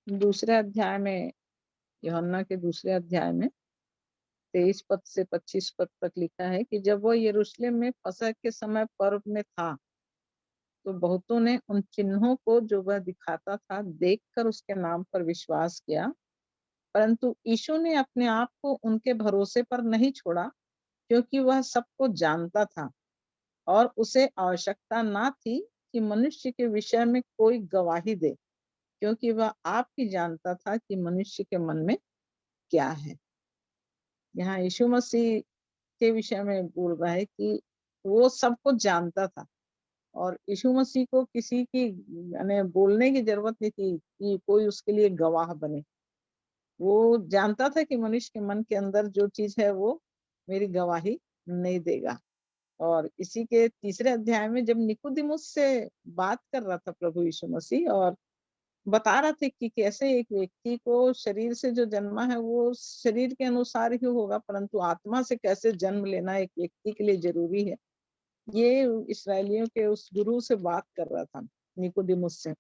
दूसरे अध्याय में, यूहन्ना के दूसरे अध्याय में 23 पद से 25 पद तक लिखा है कि जब वो यरूशलेम में फसह के समय पर्व में था, तो बहुतों ने उन चिन्हों को जो वह दिखाता था देखकर उसके नाम पर विश्वास किया। परंतु यीशु ने अपने आप को उनके भरोसे पर नहीं छोड़ा, क्योंकि वह सबको जानता था और उसे आवश्यकता ना थी कि मनुष्य के विषय में कोई गवाही दे, क्योंकि वह आप ही जानता था कि मनुष्य के मन में क्या है। यहाँ यीशु मसीह के विषय में बोल रहा है कि वो सब कुछ जानता था और यीशु मसीह को किसी की यानी बोलने की जरूरत नहीं थी कि कोई उसके लिए गवाह बने। वो जानता था कि मनुष्य के मन के अंदर जो चीज है वो मेरी गवाही नहीं देगा। और इसी के तीसरे अध्याय में जब निकुदिमुस से बात कर रहा था प्रभु यीशु मसीह और बता रहा था कि कैसे एक व्यक्ति को शरीर से जो जन्मा है वो शरीर के अनुसार ही होगा, परंतु आत्मा से कैसे जन्म लेना एक व्यक्ति के लिए जरूरी है, ये इसराइलियों के उस गुरु से बात कर रहा था, निकुदिमुस से।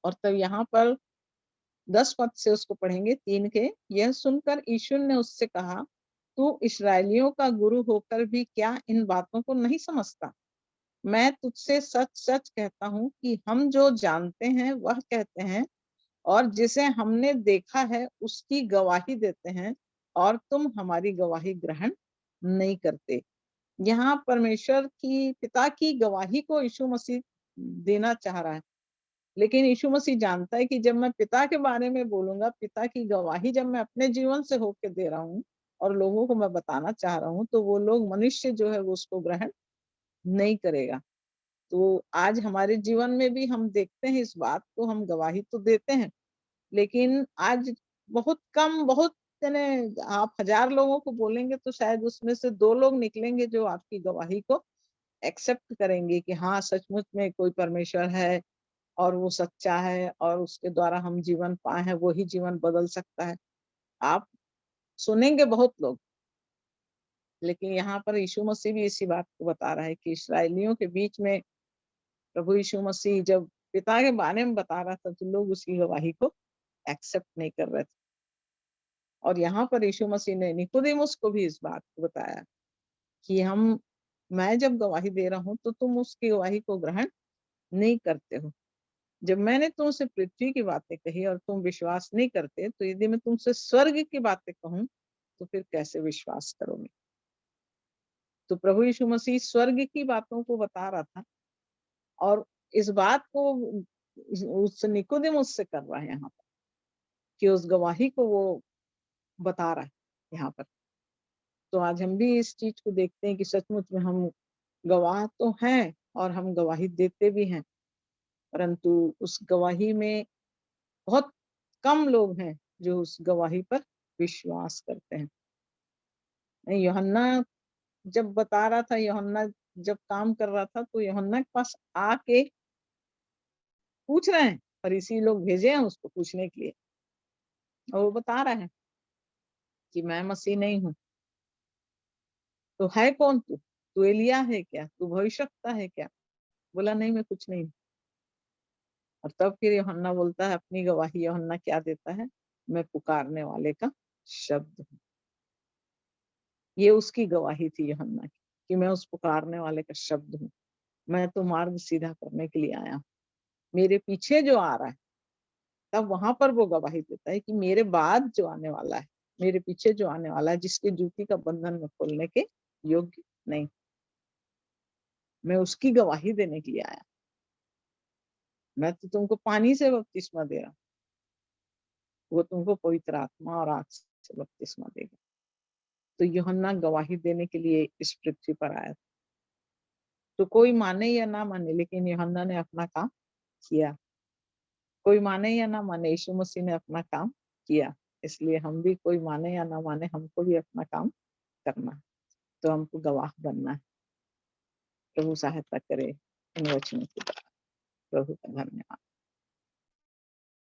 और तब यहाँ पर 10 पद से उसको पढ़ेंगे 3 के। यह सुनकर यीशु ने उससे कहा, तू इसराइलियों का गुरु होकर भी क्या इन बातों को नहीं समझता? मैं तुझसे सच सच कहता हूँ कि हम जो जानते हैं वह कहते हैं, और जिसे हमने देखा है उसकी गवाही देते हैं, और तुम हमारी गवाही ग्रहण नहीं करते। यहाँ परमेश्वर की पिता की गवाही को यीशु मसीह देना चाह रहा है, लेकिन यीशु मसीह जानता है कि जब मैं पिता के बारे में बोलूंगा, पिता की गवाही जब मैं अपने जीवन से होके दे रहा हूँ और लोगों को मैं बताना चाह रहा हूँ, तो वो लोग मनुष्य जो है वो उसको ग्रहण नहीं करेगा। तो आज हमारे जीवन में भी हम देखते हैं इस बात को, हम गवाही तो देते हैं, लेकिन आज बहुत कम, बहुत यानी आप 1000 लोगों को बोलेंगे तो शायद उसमें से 2 लोग निकलेंगे जो आपकी गवाही को एक्सेप्ट करेंगे कि हाँ, सचमुच में कोई परमेश्वर है और वो सच्चा है और उसके द्वारा हम जीवन पाए हैं, वो ही जीवन बदल सकता है। आप सुनेंगे बहुत लोग, लेकिन यहाँ पर यीशु मसीह भी इसी बात को बता रहा है कि इस्राएलियों के बीच में प्रभु यीशु मसीह जब पिता के बारे में बता रहा था, तो लोग उसकी गवाही को एक्सेप्ट नहीं कर रहे थे। और यहाँ पर यीशु मसीह ने निकोदेमुस को भी इस बात को बताया कि मैं जब गवाही दे रहा हूँ तो तुम उसकी गवाही को ग्रहण नहीं करते हो। जब मैंने तुमसे पृथ्वी की बातें कही और तुम विश्वास नहीं करते, तो यदि मैं तुमसे स्वर्ग की बातें कहूँ तो फिर कैसे विश्वास करोगे? तो प्रभु यीशु मसीह स्वर्ग की बातों को बता रहा था और इस बात को उस निकोदेमुस से कर रहा है यहाँ पर, कि उस गवाही को वो बता रहा है यहाँ पर। तो आज हम भी इस चीज को देखते हैं कि सचमुच में हम गवाह तो हैं और हम गवाही देते भी हैं, परंतु उस गवाही में बहुत कम लोग हैं जो उस गवाही पर विश्वास करते हैं। यूहन्ना जब बता रहा था, यूहन्ना जब काम कर रहा था, तो यूहन्ना के पास आके पूछ रहे हैं, फरीसी लोग भेजे हैं उसको पूछने के लिए, और वो बता रहा है कि मैं मसीह नहीं हूँ। तो है कौन तू? तू एलिया है क्या? तू भविष्यवक्ता है क्या? बोला नहीं, मैं कुछ नहीं हूँ। और तब फिर यूहन्ना बोलता है अपनी गवाही, यूहन्ना क्या देता है? मैं पुकारने वाले का शब्द हूँ। ये उसकी गवाही थी यूहन्ना की, कि मैं उस पुकारने वाले का शब्द हूँ। मैं तो मार्ग सीधा करने के लिए आया हूँ। मेरे पीछे जो आ रहा है, तब वहां पर वो गवाही देता है कि मेरे बाद जो आने वाला है, मेरे पीछे जो आने वाला है, जिसके जूती का बंधन में खोलने के योग्य नहीं, मैं उसकी गवाही देने के लिए आया। मैं तो तुमको पानी से बपतिस्मा दे रहा हूँ, वो तुमको पवित्र आत्मा और आग से बपतिस्मा देगा। तो यूहन्ना गवाही देने के लिए इस पृथ्वी पर आया था। तो कोई माने या ना माने, लेकिन यूहन्ना ने अपना काम किया। कोई माने या ना माने, यीशु मसीह ने अपना काम किया। इसलिए हम भी, कोई माने या ना माने, हमको भी अपना काम करना है। तो हमको गवाह बनना है। प्रभु सहायता करे इन वचनों के द्वारा। प्रभु का धन्यवाद।